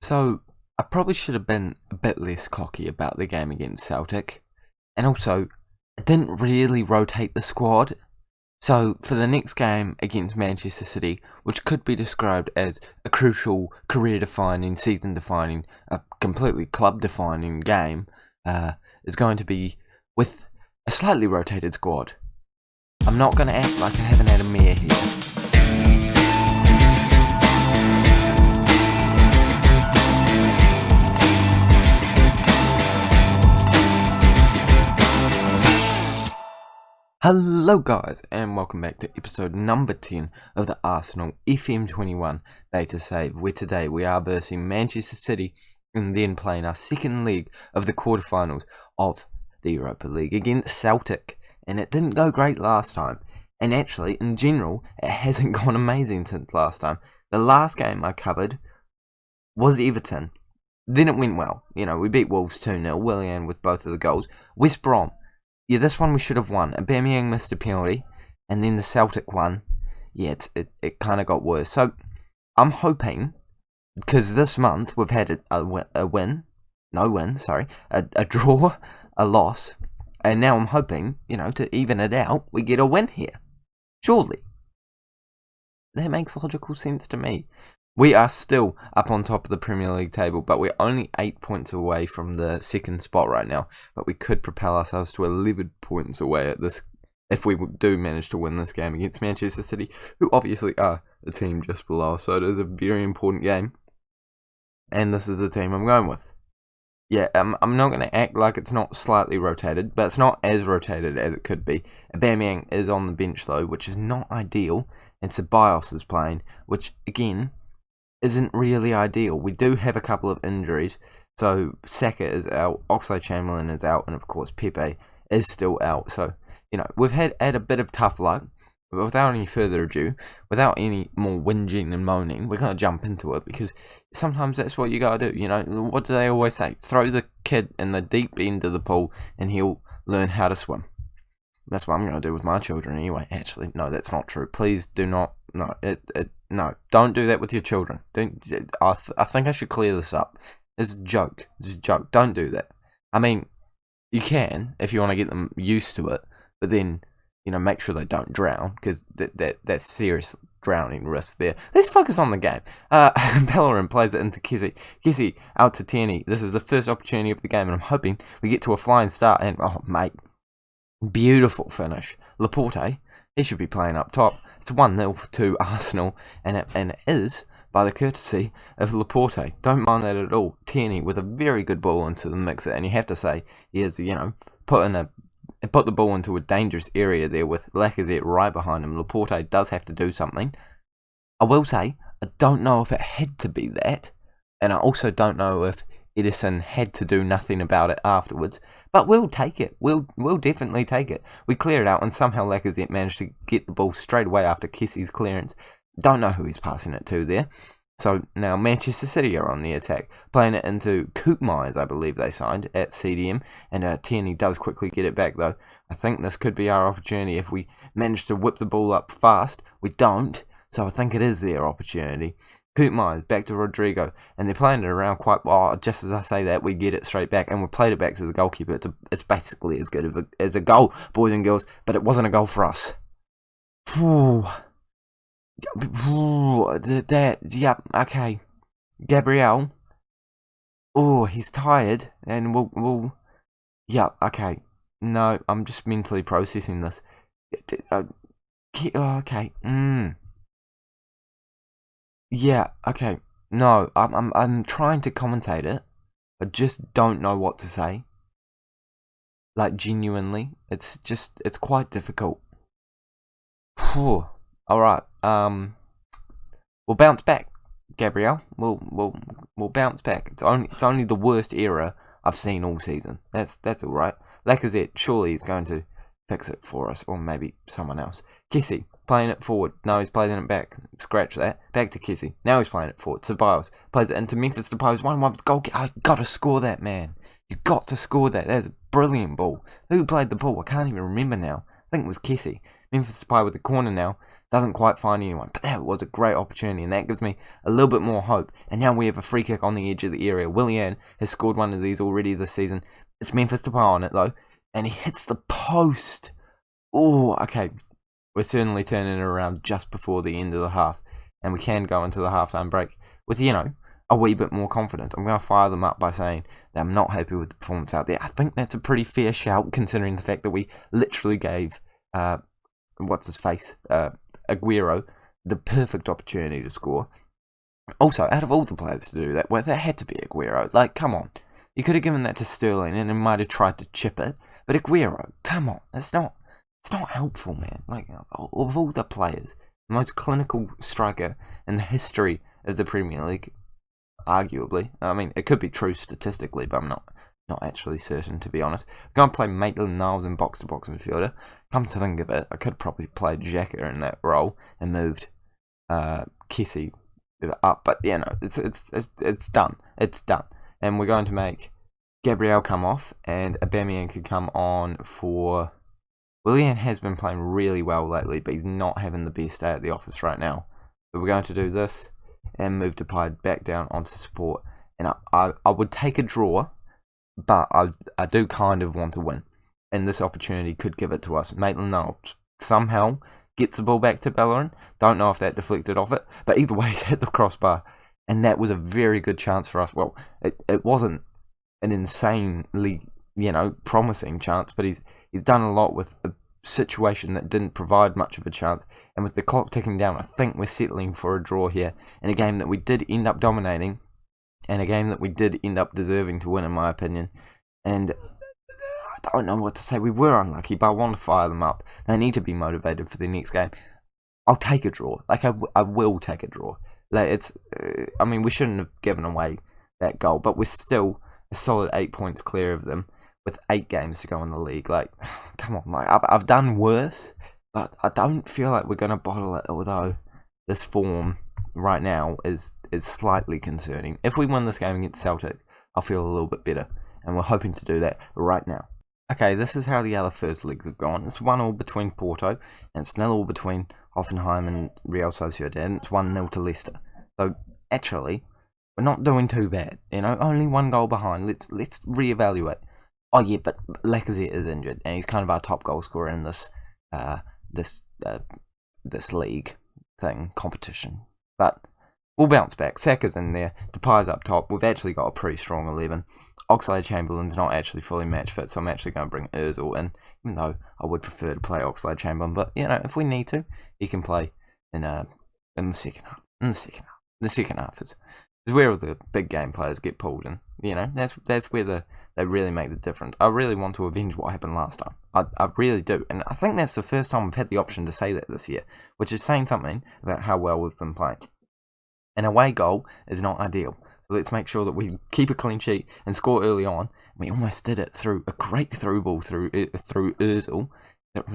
So, I probably should have been a bit less cocky about the game against Celtic. And also, I didn't really rotate the squad. So, for the next game against Manchester City, which could be described as a crucial, career-defining, season-defining, a completely club-defining game, is going to be with a slightly rotated squad. I'm not going to act like I haven't had a mare here. Hello guys, and welcome back to episode number 10 of the Arsenal FM21 beta save, where today we are versing Manchester City and then playing our second leg of the quarterfinals of the Europa League against Celtic. And it didn't go great last time, and actually in general it hasn't gone amazing since last time. The last game I covered was Everton, then it went well. We beat Wolves 2-0, Willian with both of the goals. West Brom, yeah, this one we should have won. Aubameyang missed a penalty, and then the Celtic one, yeah, it kind of got worse. So I'm hoping, because this month we've had a draw, a loss, and now I'm hoping, to even it out, we get a win here. Surely. That makes logical sense to me. We are still up on top of the Premier League table, but we're only 8 points away from the second spot right now. But we could propel ourselves to 11 points away at this if we do manage to win this game against Manchester City, who obviously are the team just below. So it is a very important game, and this is the team I'm going with. Yeah, I'm not going to act like it's not slightly rotated, but it's not as rotated as it could be. Aubameyang is on the bench though, which is not ideal, and Ceballos is playing, which again isn't really ideal. We do have a couple of injuries. So Saka is out, Oxlade-Chamberlain is out, and of course Pepe is still out. So, we've had a bit of tough luck. But without any further ado, without any more whinging and moaning, we're going to jump into it, because sometimes that's what you got to do. What do they always say? Throw the kid in the deep end of the pool and he'll learn how to swim. That's what I'm going to do with my children anyway. Actually, no, that's not true. Please do not. No, don't do that with your children. I think I should clear this up. It's a joke. It's a joke. Don't do that. I mean, you can if you want to get them used to it, but then make sure they don't drown, because that's serious drowning risk there. Let's focus on the game. Bellerin plays it into Kessie. Kessie out to Tierney. This is the first opportunity of the game, and I'm hoping we get to a flying start. And oh mate, beautiful finish. Laporte, he should be playing up top. It's 1-0 to Arsenal, and it is by the courtesy of Laporte. Don't mind that at all. Tierney with a very good ball into the mixer, and you have to say he has, put the ball into a dangerous area there with Lacazette right behind him. Laporte does have to do something. I will say, I don't know if it had to be that, and I also don't know if Edison had to do nothing about it afterwards, but we'll take it. We'll definitely take it. We clear it out, and somehow Lacazette managed to get the ball straight away after Kessie's clearance. Don't know who he's passing it to there. So now Manchester City are on the attack, playing it into Koopmeiners, I believe they signed, at CDM, and Tierney does quickly get it back though. I think this could be our opportunity if we manage to whip the ball up fast. We don't, so I think it is their opportunity. Koopmeiners back to Rodrigo, and they're playing it around quite well. Just as I say that, we get it straight back, and we played it back to the goalkeeper. It's basically as good as a goal, boys and girls, but it wasn't a goal for us. Yep, okay. Gabriel. Oh, he's tired, and we'll. Yep, okay. No, I'm just mentally processing this. Okay. Yeah, okay. No, I'm trying to commentate it. I just don't know what to say. Like, genuinely, it's quite difficult. Alright, we'll bounce back, Gabriel. We'll bounce back. It's only the worst error I've seen all season. That's alright. Lacazette surely is going to fix it for us, or maybe someone else. Kessie playing it forward. No, he's playing it back. Scratch that. Back to Kessie. Now he's playing it forward. Ceballos plays it into Memphis Depay's 1-1 goal. I got to score that, man. You got to score that. That's a brilliant ball. Who played the ball? I can't even remember now. I think it was Kessie. Memphis Depay with the corner now. doesn't quite find anyone. But that was a great opportunity, and that gives me a little bit more hope. And now we have a free kick on the edge of the area. Willian has scored one of these already this season. It's Memphis Depay on it, though, and he hits the post. Oh, okay. We're certainly turning it around just before the end of the half, and we can go into the halftime break with, a wee bit more confidence. I'm going to fire them up by saying that I'm not happy with the performance out there. I think that's a pretty fair shout, considering the fact that we literally gave, Aguero, the perfect opportunity to score. Also, out of all the players to do that, well, that had to be Aguero. Like, come on. You could have given that to Sterling, and he might have tried to chip it, but Aguero, come on. It's not helpful, man. Like, of all the players, the most clinical striker in the history of the Premier League, arguably. I mean, it could be true statistically, but I'm not actually certain, to be honest. I'm going to play Maitland-Niles in box-to-box midfielder. Come to think of it, I could probably play Xhaka in that role and moved Kessie up, but it's done. It's done. And we're going to make Gabriel come off, and Aubameyang could come on for... Willian has been playing really well lately, but he's not having the best day at the office right now. So we're going to do this and move Depay back down onto support. And I would take a draw, but I do kind of want to win. And this opportunity could give it to us. Maitland-Niles somehow gets the ball back to Bellerin. Don't know if that deflected off it, but either way, he's hit the crossbar. And that was a very good chance for us. Well, it wasn't an insanely, promising chance, but he's done a lot with a situation that didn't provide much of a chance. And with the clock ticking down, I think we're settling for a draw here in a game that we did end up dominating, and a game that we did end up deserving to win, in my opinion. And I don't know what to say. We were unlucky, but I want to fire them up. They need to be motivated for the next game. I'll take a draw. Like, I will take a draw. Like, we shouldn't have given away that goal, but we're still a solid 8 points clear of them with 8 games to go in the league. Like, come on. Like, I've done worse, but I don't feel like we're going to bottle it, although this form right now is slightly concerning. If we win this game against Celtic, I'll feel a little bit better, and we're hoping to do that right now. Okay, this is how the other first legs have gone. It's 1-1 between Porto, and it's 0-0 between Hoffenheim and Real Sociedad, and it's 1-0 to Leicester. So, actually, we're not doing too bad. Only 1 goal behind. Let's reevaluate. Oh yeah, but Lacazette is injured, and he's kind of our top goal scorer in this league competition. But we'll bounce back. Saka's in there. Depay's up top. We've actually got a pretty strong 11. Oxlade-Chamberlain's not actually fully match fit, so I'm actually going to bring Ozil in, even though I would prefer to play Oxlade-Chamberlain. But if we need to, he can play in the second half. The second half is where all the big game players get pulled in. That's where they really make the difference. I really want to avenge what happened last time. I really do. And I think that's the first time we've had the option to say that this year, which is saying something about how well we've been playing. An away goal is not ideal. So let's make sure that we keep a clean sheet and score early on. We almost did it through a great through ball through Ozil.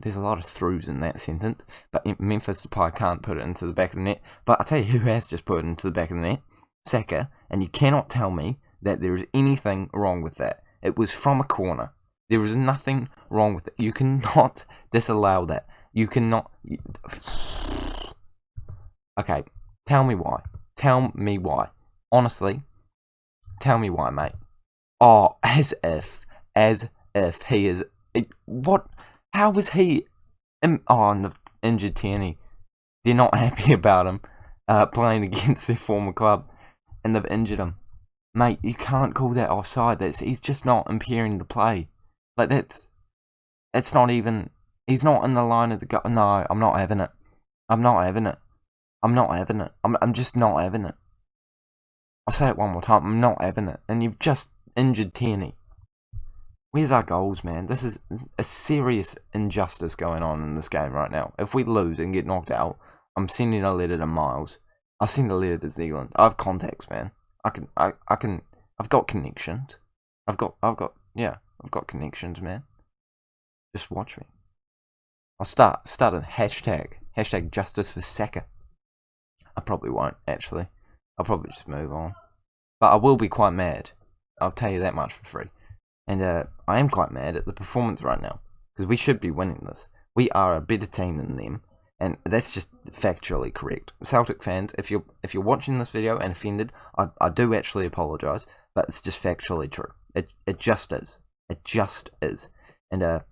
There's a lot of throughs in that sentence. But Memphis Depay can't put it into the back of the net. But I'll tell you who has just put it into the back of the net. Saka. And you cannot tell me that there is anything wrong with that. It was from a corner. There is nothing wrong with it. You cannot disallow that. You cannot... Okay, tell me why. Tell me why. Honestly, tell me why, mate. Oh, as if he is... What? How was he... and the injured Tierney. They're not happy about him playing against their former club, and they've injured him. Mate, you can't call that offside. He's just not impairing the play. Like, it's not even... He's not in the line of the goal. No, I'm not having it. I'm just not having it. I'll say it one more time. I'm not having it. And you've just injured Tierney. Where's our goals, man? This is a serious injustice going on in this game right now. If we lose and get knocked out, I'm sending a letter to Miles. I'll send a letter to Zealand. I have contacts, man. I've got connections. I've got connections, man. Just watch me. I'll start a hashtag justice for Saka. I probably won't, actually. I'll probably just move on. But I will be quite mad. I'll tell you that much for free. And I am quite mad at the performance right now, because we should be winning this. We are a better team than them. And that's just factually correct. Celtic fans, if you're watching this video and offended, I do actually apologise, but it's just factually true. It just is. It just is. And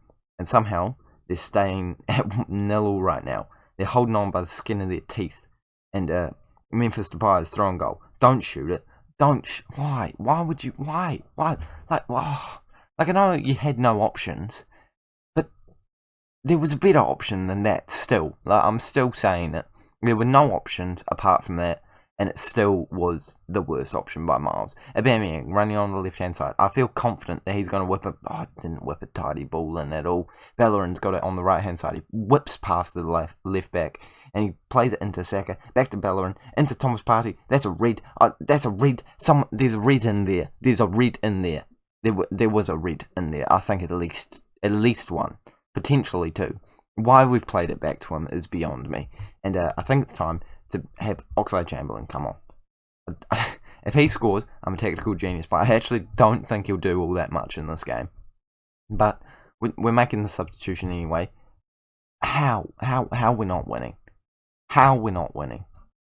somehow they're staying at 0-0 right now. They're holding on by the skin of their teeth. And Memphis Depay is throwing goal. Don't shoot it. Why? Why would you? Why? Like, wow. Like, I know you had no options, but there was a better option than that still. Like, I'm still saying it. There were no options apart from that, and it still was the worst option by miles. Aubameyang running on the left-hand side. I feel confident that he's going to whip it. Oh, didn't whip a tidy ball in at all. Bellerin's got it on the right-hand side. He whips past the left back, and he plays it into Saka. Back to Bellerin, into Thomas Partey. That's a red. That's a red. There's a red in there. There's a red in there. There was a red in there. I think at least one, potentially two. Why we've played it back to him is beyond me. And I think it's time to have Oxlade-Chamberlain come on. If he scores, I'm a tactical genius, but I actually don't think he'll do all that much in this game. But we're making the substitution anyway. How we're not winning? How we're not winning?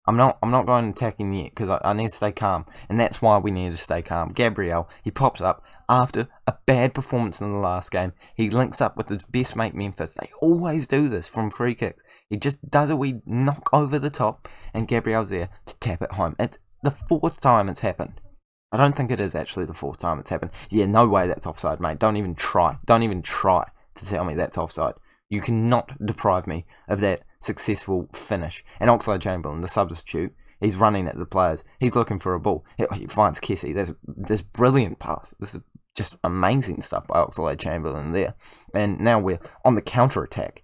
I'm not going attacking yet because I need to stay calm, and that's why we need to stay calm. Gabriel, he pops up after a bad performance in the last game. He links up with his best mate Memphis. They always do this from free kicks. He just does a wee knock over the top, and Gabriel's there to tap it home. It's the 4th time it's happened. I don't think it is actually the 4th time it's happened. Yeah, no way that's offside, mate. Don't even try. Don't even try to tell me that's offside. You cannot deprive me of that successful finish. And Oxlade-Chamberlain, the substitute, he's running at the players. He's looking for a ball. He finds Kessie. There's this brilliant pass. This is just amazing stuff by Oxlade-Chamberlain there. And now we're on the counter-attack.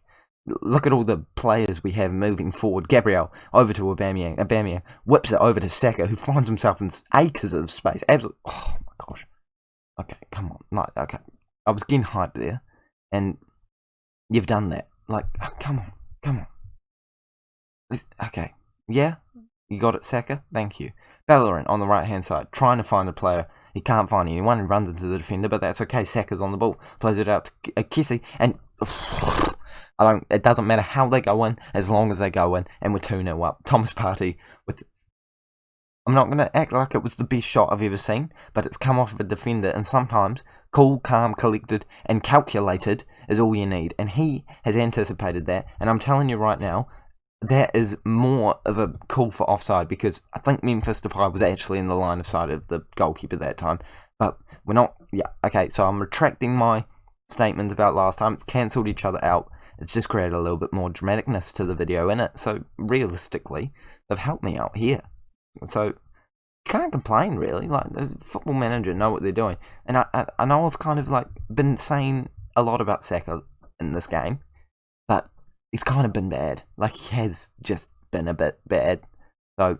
Look at all the players we have moving forward. Gabriel over to Aubameyang. Aubameyang whips it over to Saka, who finds himself in acres of space. Absolutely. Oh my gosh. Okay, come on. No, okay. I was getting hyped there. And you've done that. Like, oh, come on. Okay. Yeah? You got it, Saka? Thank you. Bellerin on the right-hand side, trying to find a player. He can't find anyone. He runs into the defender, but that's okay. Saka's on the ball. Plays it out to Kessie, and it doesn't matter how they go in, as long as they go in, and we're 2-0 up. Thomas Partey with... I'm not going to act like it was the best shot I've ever seen, but it's come off of a defender, and sometimes cool, calm, collected, and calculated is all you need. And he has anticipated that, and I'm telling you right now, that is more of a call for offside, because I think Memphis Depay was actually in the line of sight of the goalkeeper that time. But we're not... Yeah, okay, so I'm retracting my statement about last time. It's cancelled each other out. It's just created a little bit more dramaticness to the video in it. So, realistically, they've helped me out here. So, can't complain, really. Like, as a football manager, know what they're doing. And I know I've kind of, like, been saying a lot about Saka in this game, but he's kind of been bad. Like, he has just been a bit bad. So,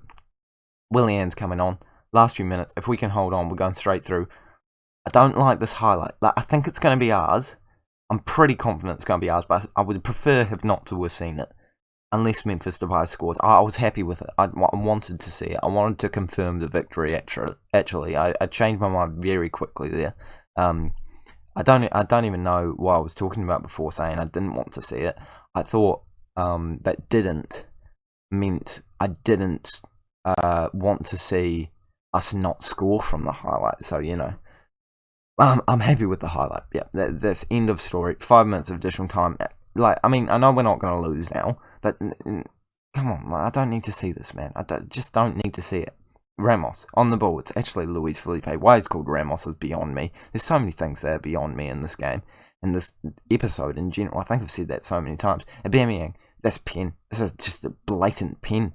Willian's coming on. Last few minutes, if we can hold on, we're going straight through. I don't like this highlight. Like, I think it's going to be ours. I'm pretty confident it's going to be ours, but I would prefer not to have seen it. Unless Memphis Depay scores. I was happy with it. I wanted to see it. I wanted to confirm the victory, actually. I changed my mind very quickly there. I don't even know what I was talking about before saying I didn't want to see it. I thought that didn't meant I didn't want to see us not score from the highlight. So, you know, I'm happy with the highlight. Yeah, that's end of story. 5 minutes of additional time. Like, I mean, I know we're not going to lose now, but come on, like, I don't need to see this, man. Just don't need to see it. Ramos on the ball. It's actually Luis Felipe. Why he's called Ramos is beyond me. There's so many things that are beyond me in this game, in this episode in general. I think I've said that so many times. Aubameyang, that's pen. This is just a blatant pen.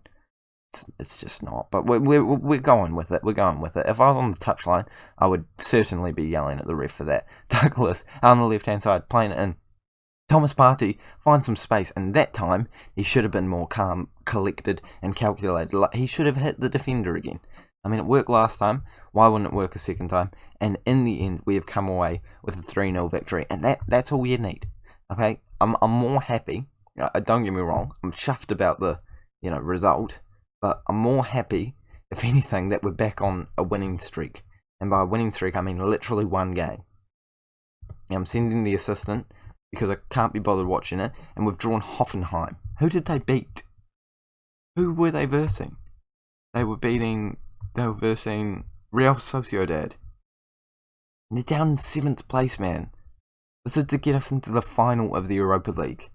It's just not. But we're going with it. We're going with it. If I was on the touchline, I would certainly be yelling at the ref for that. Douglas on the left-hand side, playing it in. Thomas Partey finds some space, and that time he should have been more calm, collected, and calculated. Like, he should have hit the defender again. I mean, it worked last time. Why wouldn't it work a second time? And in the end, we have come away with a 3-0 victory, and that's all you need. Okay, I'm more happy. Don't get me wrong. I'm chuffed about the result, but I'm more happy, if anything, that we're back on a winning streak. And by winning streak, I mean literally one game. I'm sending the assistant because I can't be bothered watching it, and we've drawn Hoffenheim. Who did they beat? Who were they versing? They were versing Real Sociedad. And they're down in 7th place, man. This is to get us into the final of the Europa League.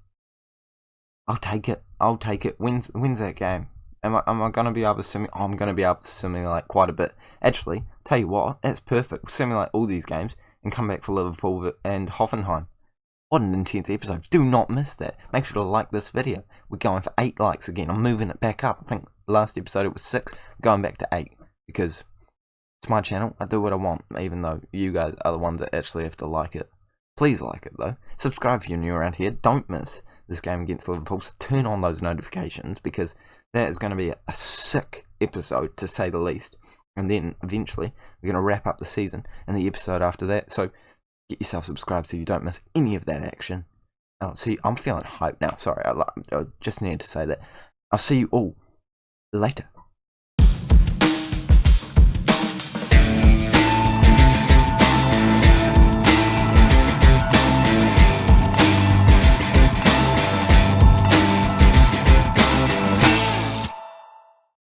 I'll take it. Wins that game. Am I going to be able to simulate? I'm going to be able to simulate quite a bit. Actually, tell you what, that's perfect. We'll simulate all these games and come back for Liverpool and Hoffenheim. What an intense episode. Do not miss that. Make sure to like this video. We're going for 8 likes again. I'm moving it back up. I think last episode it was 6. We're going back to 8 because it's my channel. I do what I want, even though you guys are the ones that actually have to like it. Please like it though. Subscribe if you're new around here. Don't miss this game against Liverpool. So turn on those notifications because that is going to be a sick episode to say the least. And then eventually we're going to wrap up the season and the episode after that. So get yourself subscribed so you don't miss any of that action. Oh, see, I'm feeling hyped now. Sorry, I just needed to say that. I'll see you all later.